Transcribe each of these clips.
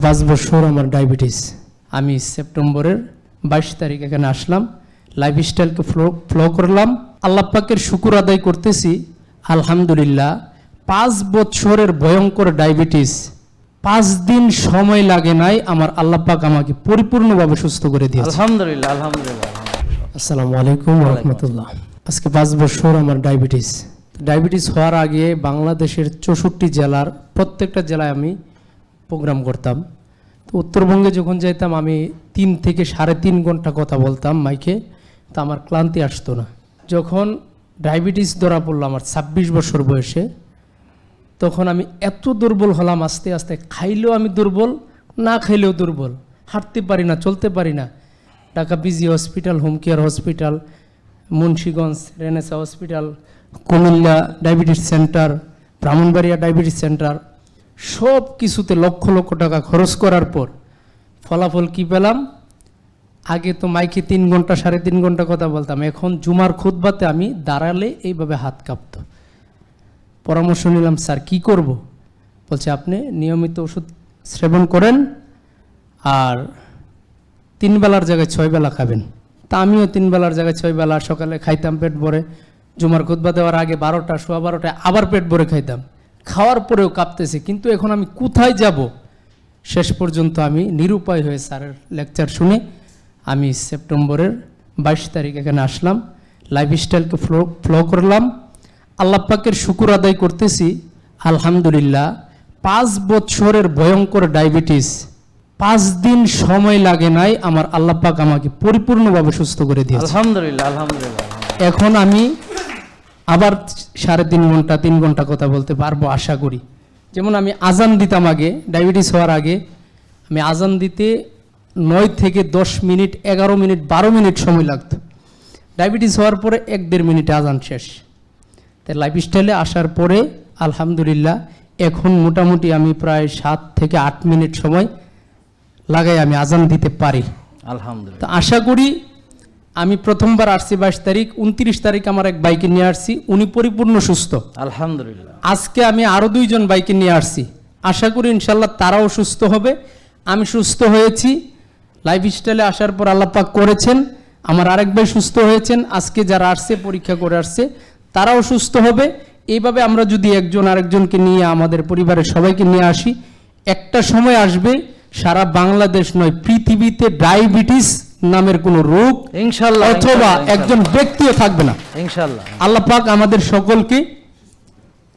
5 বছর আমার ডায়াবেটিস। আমি সেপ্টেম্বরের 22 তারিখ এখানে আসলাম, লাইফস্টাইলকে ফলো করলাম। আল্লাহ পাকের শুকর আদায় করতেছি, আলহামদুলিল্লাহ। 5 বছরের ভয়ঙ্কর ডায়াবেটিস, 5 দিন সময় লাগে নাই, আমার আল্লাহ পাক আমাকে পরিপূর্ণভাবে সুস্থ করে দিয়েছে, আলহামদুলিল্লাহ। আলহামদুলিল্লাহ। আসসালামু আলাইকুম ওয়া রাহমাতুল্লাহ। আজকে 5 বছর আমার ডায়াবেটিস হওয়ার আগে বাংলাদেশের 64 জেলার প্রত্যেকটা জেলায় আমি প্রোগ্রাম করতাম। তো উত্তরবঙ্গে যখন যাইতাম আমি 3 থেকে 3.5 ঘন্টা কথা বলতাম মাইকে, তা আমার ক্লান্তি আসতো না। যখন ডায়াবেটিস ধরা পড়লো আমার 26 বছর বয়সে, তখন আমি এত দুর্বল হলাম, আস্তে আস্তে খাইলেও আমি দুর্বল, না খাইলেও দুর্বল, হাঁটতে পারি না, চলতে পারি না। Dhaka PG hospital, home care hospital, Munshiganj Renaissance hospital, Comilla diabetes centre, Brahmanbaria diabetes centre, সব কিছুতে লক্ষ লক্ষ টাকা খরচ করার পর ফলাফল কি পেলাম? আগে তো মাইকে 3 ঘন্টা 3.5 ঘন্টা কথা বলতাম, এখন জুমার খুতবাতে আমি দাঁড়ালে এইভাবে হাত কাঁপত। পরামর্শ নিলাম, স্যার কি করব? বলছে আপনি নিয়মিত ওষুধ সেবন করেন আর 3 বেলার জায়গায় 6 বেলা খাবেন। তা আমিও 3 বেলার জায়গায় 6 বেলা সকালে খাইতাম পেট ভরে, জুমার খুতবা দেওয়ার আগে 12টা সোয়া 12টায় আবার পেট ভরে খাইতাম। খাওয়ার পরেও কাঁপতেছে, কিন্তু এখন আমি কোথায় যাব? শেষ পর্যন্ত আমি নিরুপায় হয়ে স্যারের লেকচার শুনে আমি সেপ্টেম্বরের 22 তারিখ এখানে আসলাম, লাইফস্টাইলকে ফলো করলাম। আল্লাহ পাকের শুকর আদায় করতেছি, আলহামদুলিল্লাহ। 5 বছরের ভয়ঙ্কর ডায়াবেটিস, 5 দিন সময় লাগে নাই, আমার আল্লাহ পাক আমাকে পরিপূর্ণভাবে সুস্থ করে দিয়েছে, আলহামদুলিল্লাহ। আলহামদুলিল্লাহ। এখন আমি আবার 3.5 ঘন্টা 3 ঘন্টা কথা বলতে পারবো আশা করি। যেমন আমি আজান দিতাম আগে, ডায়াবেটিস হওয়ার আগে আমি আজান দিতে 9 থেকে 10 মিনিট, 11 মিনিট, 12 মিনিট সময় লাগতো। ডায়াবেটিস হওয়ার পরে 1-1.5 মিনিটে আজান শেষ। তাই লাইফস্টাইলে আসার পরে আলহামদুলিল্লাহ এখন মোটামুটি আমি প্রায় 7 থেকে 8 মিনিট সময় লাগাই আমি আজান দিতে পারি, আলহামদুলিল্লাহ। তো আশা করি আমি প্রথমবার আসছি 22 তারিখ, 29 তারিখ আমার এক বাইকে নিয়ে আসছি, উনি পরিপূর্ণ সুস্থ, আলহামদুলিল্লাহ। আজকে আমি আরও 2 জন বাইকে নিয়ে আসছি, আশা করি ইনশাল্লাহ তারাও সুস্থ হবে। আমি সুস্থ হয়েছি, লাইফস্টাইলে আসার পর আল্লাহ পাক করেছেন, আমার আরেক ভাই সুস্থ হয়েছেন, আজকে যারা আসছে পরীক্ষা করে আসছে তারাও সুস্থ হবে। এইভাবে আমরা যদি একজন আরেকজনকে নিয়ে আমাদের পরিবারের সবাইকে নিয়ে আসি, একটা সময় আসবে সারা বাংলাদেশ নয় পৃথিবীতে ডায়াবেটিস নামের কোনো রোগ ইনশাআল্লাহ অথবা একজন ব্যক্তিও থাকবে না ইনশাআল্লাহ। আল্লাহ পাক আমাদের সকলকে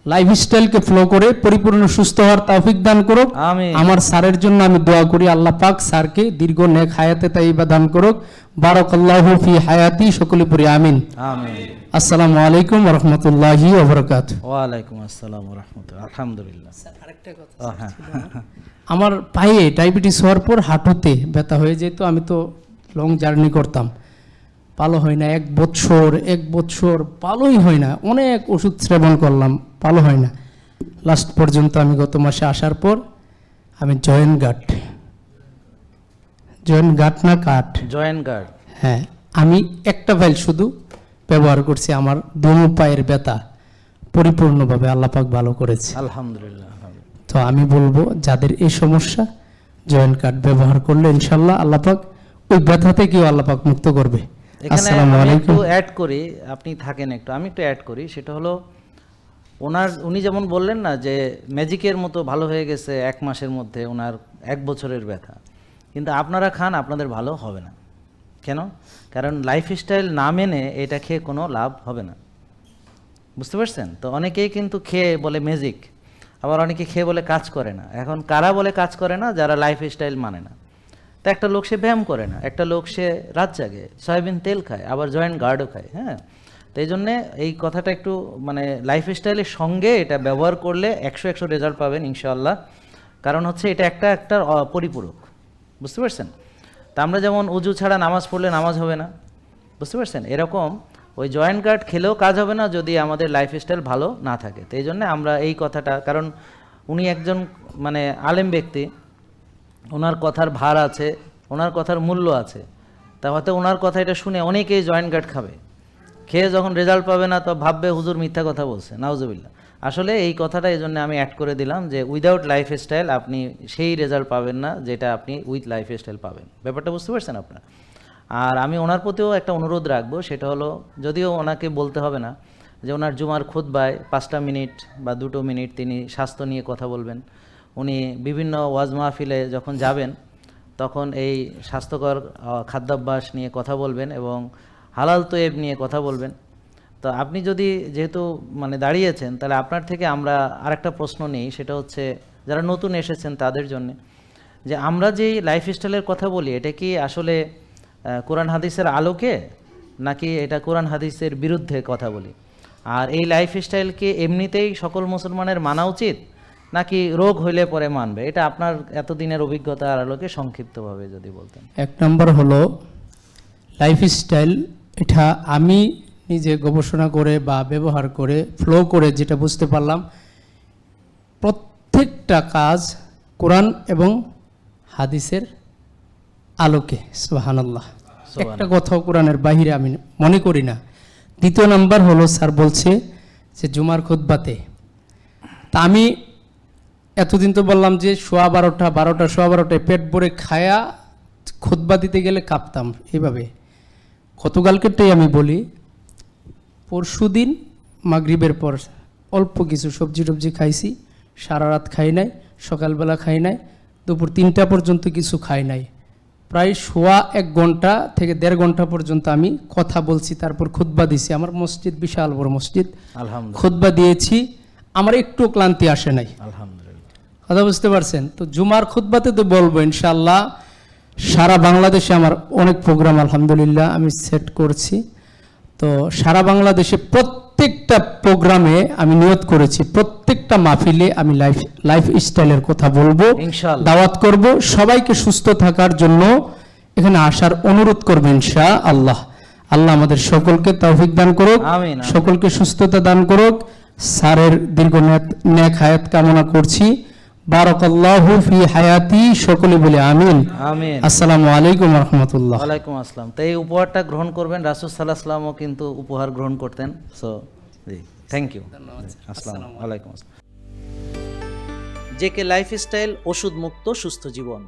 লাইফস্টাইলকে ফলো করে পরিপূর্ণ সুস্থ হওয়ার তৌফিক দান করুক। আমিন। আমার স্যারের জন্য আমি দোয়া করি, আল্লাহ পাক স্যারকে দীর্ঘ নেক হায়াতে তাইয়্যিবা দান করুক। বারাকাল্লাহু ফি হায়াতি, সকলে পড়ি আমিন। আমিন। আসসালামু আলাইকুম ওয়া রাহমাতুল্লাহি ওয়া বারাকাতুহু। ওয়া আলাইকুম আসসালাম ওয়া রাহমাতুল্লাহ। আলহামদুলিল্লাহ। স্যার আরেকটা কথা, হ্যাঁ। আমার পায়ে ডায়াবেটিস হওয়ার পর হাঁটুতে ব্যথা হয়ে যেত, আমি তো লং জার্নি করতাম, ভালো হয় না। 1 বছর ভালোই হয় না, অনেক ওষুধ সেবন করলাম, ভালো হয় না। লাস্ট পর্যন্ত আমি গত মাসে আসার পর আমি জয়েন্ট গার্ড না কাঠ, জয়েন্ট গার্ড, হ্যাঁ, আমি একটা ফাইল শুধু ব্যবহার করছি, আমার দোনো পায়ের ব্যথা পরিপূর্ণভাবে আল্লাহ পাক ভালো করেছে। আলহামদুলিল্লাহ। তো আমি বলবো যাদের এই সমস্যা, জয়েন্ট কার্ড ব্যবহার করলে ইনশাল্লাহ আল্লাহ পাক ওই ব্যথা থেকেও আল্লাহ পাক মুক্ত করবে। এখানে আসসালামু আমি আলাইকুম। একটু অ্যাড করি, আপনি থাকেন একটু, আমি একটু অ্যাড করি। সেটা হলো উনি যেমন বললেন না যে ম্যাজিকের মতো ভালো হয়ে গেছে 1 মাসের মধ্যে, ওনার 1 বছরের ব্যথা, কিন্তু আপনারা খান আপনাদের ভালো হবে না। কেন? কারণ লাইফস্টাইল না মেনে এটা খেয়ে কোনো লাভ হবে না, বুঝতে পারছেন? তো অনেকেই কিন্তু খেয়ে বলে ম্যাজিক, আবার অনেকে খেয়ে বলে কাজ করে না। এখন কারা বলে কাজ করে না? যারা লাইফস্টাইল মানে না। তো একটা লোক সে ব্যায়াম করে না, একটা লোক সে রাত জাগে, সয়াবিন তেল খায়, আবার জয়েন্ট গার্ডও খায়। হ্যাঁ, তো এই জন্যে এই কথাটা একটু মানে লাইফস্টাইলের সঙ্গে এটা ব্যবহার করলে 100 রেজাল্ট পাবেন ইনশাআল্লাহ। কারণ হচ্ছে এটা একটা পরিপূরক, বুঝতে পারছেন? তা আমরা যেমন উজু ছাড়া নামাজ পড়লে নামাজ হবে না, বুঝতে পারছেন? এরকম ওই জয়েন্ট গার্ড খেলেও কাজ হবে না যদি আমাদের লাইফস্টাইল ভালো না থাকে। তো এই জন্যে আমরা এই কথাটা, কারণ উনি একজন মানে আলেম ব্যক্তি, ওনার কথার ভার আছে, ওনার কথার মূল্য আছে। তা হয়তো ওনার কথা এটা শুনে অনেকেই জয়েন্ট গার্ড খাবে, খেয়ে যখন রেজাল্ট পাবে না তো ভাববে হুজুর মিথ্যা কথা বলছে, নাউজুবিল্লাহ। আসলে এই কথাটা এই জন্য আমি অ্যাড করে দিলাম যে উইদাউট লাইফস্টাইল আপনি সেই রেজাল্ট পাবেন না যেটা আপনি উইথ লাইফস্টাইল পাবেন। ব্যাপারটা বুঝতে পারছেন আপনারা? আর আমি ওনার প্রতিও একটা অনুরোধ রাখবো, সেটা হলো, যদিও ওনাকে বলতে হবে না, যে ওনার জুমার খুতবায় 5টা মিনিট বা 2 মিনিট তিনি স্বাস্থ্য নিয়ে কথা বলবেন। উনি বিভিন্ন ওয়াজ মাহফিলে যখন যাবেন তখন এই স্বাস্থ্যকর খাদ্যাভ্যাস নিয়ে কথা বলবেন এবং হালাল তৈব নিয়ে কথা বলবেন। তো আপনি যদি যেহেতু মানে দাঁড়িয়েছেন, তাহলে আপনার থেকে আমরা আরেকটা প্রশ্ন নিই, সেটা হচ্ছে যারা নতুন এসেছেন তাদের জন্য, যে আমরা যেই লাইফস্টাইলের কথা বলি এটা কি আসলে কোরআন হাদিসের আলোকে, নাকি এটা কোরআন হাদিসের বিরুদ্ধে কথা বলি? আর এই লাইফস্টাইলকে এমনিতেই সকল মুসলমানের মানা উচিত, নাকি রোগ হইলে পরে মানবে? এটা আপনার এতদিনের অভিজ্ঞতার আলোকে সংক্ষিপ্তভাবে যদি বলতেন। 1 নম্বর হলো লাইফস্টাইল, এটা আমি নিজে গবেষণা করে বা ব্যবহার করে ফ্লো করে যেটা বুঝতে পারলাম, প্রত্যেকটা কাজ কোরআন এবং হাদিসের আলোকে। সুবহানাল্লাহ, একটা কথাও কোরআনের বাইরে আমি মনে করি না। 2 নাম্বার হলো, স্যার বলছে যে জুমার খুতবাতে, তা আমি এতদিন তো বললাম যে 12:15 পেট ভরে খায়া খুতবা দিতে গেলে কাঁপতাম এইভাবে। গতকালকেরটাই আমি বলি, পরশুদিন মাগরিবের পর অল্প কিছু সবজি টবজি খাইছি, সারা রাত খাই নাই, সকালবেলা খাই নাই, দুপুর 3টা পর্যন্ত কিছু খাই নাই। প্রায় 1.5 ঘন্টা থেকে 1.5 ঘন্টা পর্যন্ত আমি কথা বলছি, তারপর খুতবা দিছি। আমার মসজিদ বিশাল বড় মসজিদ, আলহামদুলিল্লাহ, খুতবা দিয়েছি, আমার একটু ক্লান্তি আসে নাই। আলহামদুলিল্লাহ। কথা বুঝতে পারছেন? তো জুমার খুতবাতে তো বলবো ইনশাআল্লাহ। সারা বাংলাদেশে আমার অনেক প্রোগ্রাম আলহামদুলিল্লাহ আমি সেট করছি। তো সারা বাংলাদেশে প্রত্যেকটা প্রোগ্রামে আমি নিয়ত করেছি, প্রত্যেকটা মাহফিলে আমি লাইফ স্টাইলের কথা বলবো, ইনশাআল্লাহ দাওয়াত করব, সবাইকে সুস্থ থাকার জন্য এখানে আসার অনুরোধ করবো ইনশাআল্লাহ। আল্লাহ আমাদের সকলকে তৌফিক দান করুক, আমিন। সকলকে সুস্থতা দান করুক। স্যারের দীর্ঘ নেক হায়াত কামনা করছি। বারাকাল্লাহু ফি হায়াতি, সকলে বলে আমিন। আমিন। আসসালামু আলাইকুম ওয়া রাহমাতুল্লাহ। ওয়ালাইকুম আসসালাম। তো এই উপহারটা গ্রহণ করবেন, রাসূল সাল্লাল্লাহু আলাইহি ওয়াসাল্লামও কিন্তু উপহার গ্রহণ করতেন। সো জি, থ্যাংক ইউ। আসসালামু আলাইকুম। জেকে লাইফস্টাইল, ওষুধ মুক্ত সুস্থ জীবন।